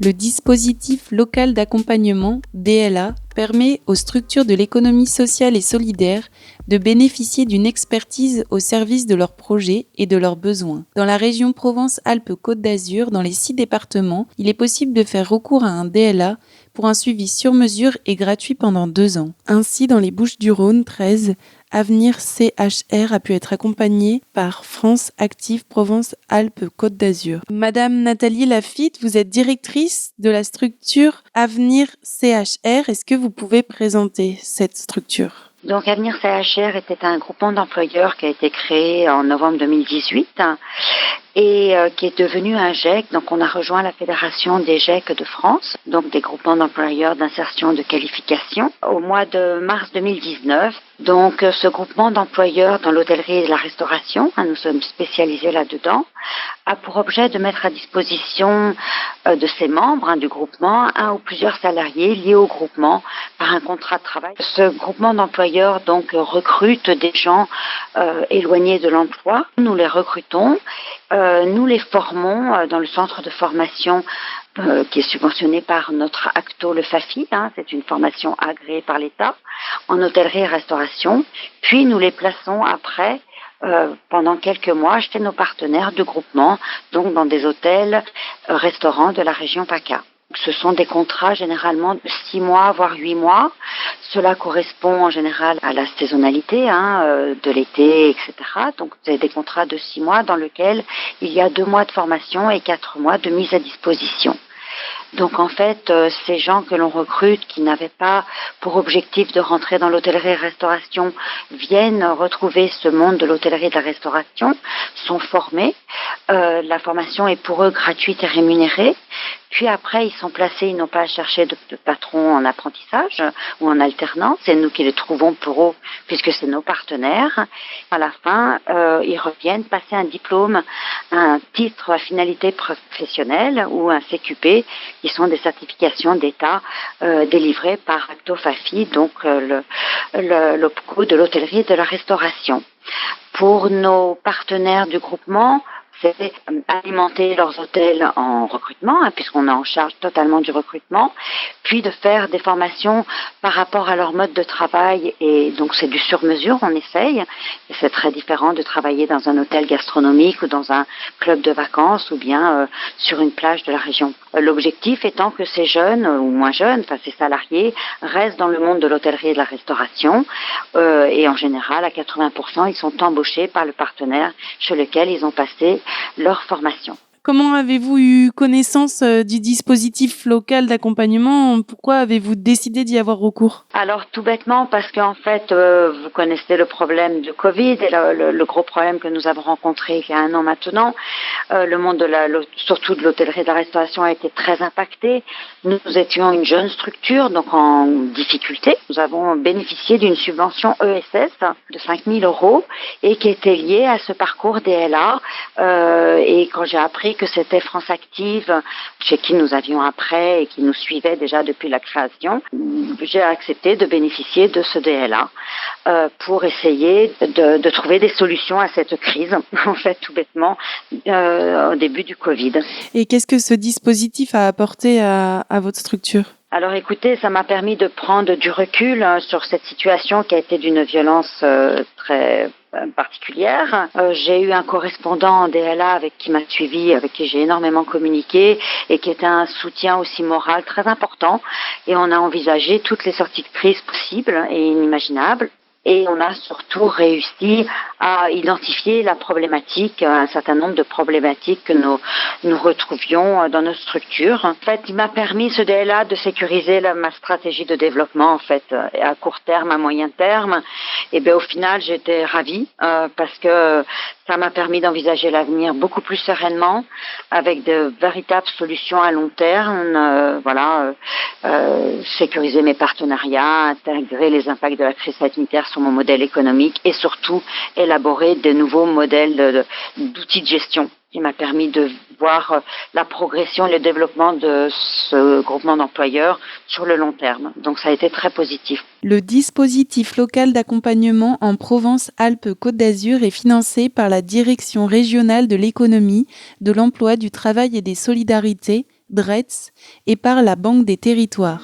Le dispositif local d'accompagnement, DLA, permet aux structures de l'économie sociale et solidaire de bénéficier d'une expertise au service de leurs projets et de leurs besoins. Dans la région Provence-Alpes-Côte d'Azur, dans les 6 départements, il est possible de faire recours à un DLA pour un suivi sur mesure et gratuit pendant 2 ans. Ainsi, dans les Bouches-du-Rhône, 13, Avenir CHR a pu être accompagné par France Active Provence-Alpes-Côte d'Azur. Madame Nathalie Lafitte, vous êtes directrice de la structure Avenir CHR. Est-ce que vous pouvez présenter cette structure ? Donc Avenir CHR était un groupement d'employeurs qui a été créé en novembre 2018 et qui est devenu un GEC. Donc on a rejoint la Fédération des GEC de France, donc des groupements d'employeurs d'insertion de qualification, au mois de mars 2019. Donc ce groupement d'employeurs dans l'hôtellerie et la restauration, nous sommes spécialisés là-dedans, a pour objet de mettre à disposition de ses membres du groupement un ou plusieurs salariés liés au groupement par un contrat de travail. Ce groupement d'employeurs donc recrute des gens éloignés de l'emploi. Nous les recrutons, nous les formons dans le centre de formation qui est subventionné par notre ACTO, le FAFI, c'est une formation agréée par l'État, en hôtellerie et restauration. Puis nous les plaçons après pendant quelques mois chez nos partenaires de groupement, donc dans des hôtels, restaurants de la région PACA. Ce sont des contrats généralement de 6 mois, voire 8 mois. Cela correspond en général à la saisonnalité de l'été, etc. Donc c'est des contrats de 6 mois dans lesquels il y a 2 mois de formation et 4 mois de mise à disposition. Donc en fait, ces gens que l'on recrute qui n'avaient pas pour objectif de rentrer dans l'hôtellerie et la restauration viennent retrouver ce monde de l'hôtellerie et de la restauration, sont formés. La formation est pour eux gratuite et rémunérée. Puis après, ils sont placés, ils n'ont pas à chercher de patron en apprentissage ou en alternance. C'est nous qui les trouvons pour eux, puisque c'est nos partenaires. À la fin, ils reviennent passer un diplôme, un titre à finalité professionnelle ou un CQP, qui sont des certifications d'État délivrées par Acto FAFI, donc l'OPCO de l'hôtellerie et de la restauration. Pour nos partenaires du groupement, c'est alimenter leurs hôtels en recrutement, puisqu'on est en charge totalement du recrutement, puis de faire des formations par rapport à leur mode de travail, et donc c'est du sur-mesure, on essaye, et c'est très différent de travailler dans un hôtel gastronomique ou dans un club de vacances ou bien sur une plage de la région. L'objectif étant que ces jeunes, ou moins jeunes, ces salariés, restent dans le monde de l'hôtellerie et de la restauration, et en général, à 80%, ils sont embauchés par le partenaire chez lequel ils ont passé leur formation. Comment avez-vous eu connaissance du dispositif local d'accompagnement ? Pourquoi avez-vous décidé d'y avoir recours ? Alors tout bêtement parce qu'en fait, vous connaissez le problème du Covid et le gros problème que nous avons rencontré il y a 1 an maintenant. Le monde surtout de l'hôtellerie et de la restauration a été très impacté. Nous étions une jeune structure, donc en difficulté. Nous avons bénéficié d'une subvention ESS de 5 000 € et qui était liée à ce parcours DLA. Et quand j'ai appris que c'était France Active, chez qui nous avions après et qui nous suivait déjà depuis la création, j'ai accepté de bénéficier de ce DLA pour essayer de trouver des solutions à cette crise, en fait, tout bêtement, au début du Covid. Et qu'est-ce que ce dispositif a apporté à votre structure ? Alors écoutez, ça m'a permis de prendre du recul sur cette situation qui a été d'une violence très particulière. J'ai eu un correspondant en DLA avec qui m'a suivi, avec qui j'ai énormément communiqué et qui était un soutien aussi moral très important. Et on a envisagé toutes les sorties de crise possibles et inimaginables. Et on a surtout réussi à identifier la problématique, un certain nombre de problématiques que nous retrouvions dans notre structure. En fait, il m'a permis, ce DLA, de sécuriser ma stratégie de développement, en fait, à court terme, à moyen terme. Et bien, au final, j'étais ravie parce que ça m'a permis d'envisager l'avenir beaucoup plus sereinement, avec de véritables solutions à long terme. Sécuriser mes partenariats, intégrer les impacts de la crise sanitaire sur mon modèle économique et surtout élaborer de nouveaux modèles d'outils de gestion qui m'a permis de voir la progression et le développement de ce groupement d'employeurs sur le long terme. Donc ça a été très positif. Le dispositif local d'accompagnement en Provence-Alpes-Côte d'Azur est financé par la Direction régionale de l'économie, de l'emploi, du travail et des solidarités, DRETS et par la Banque des territoires.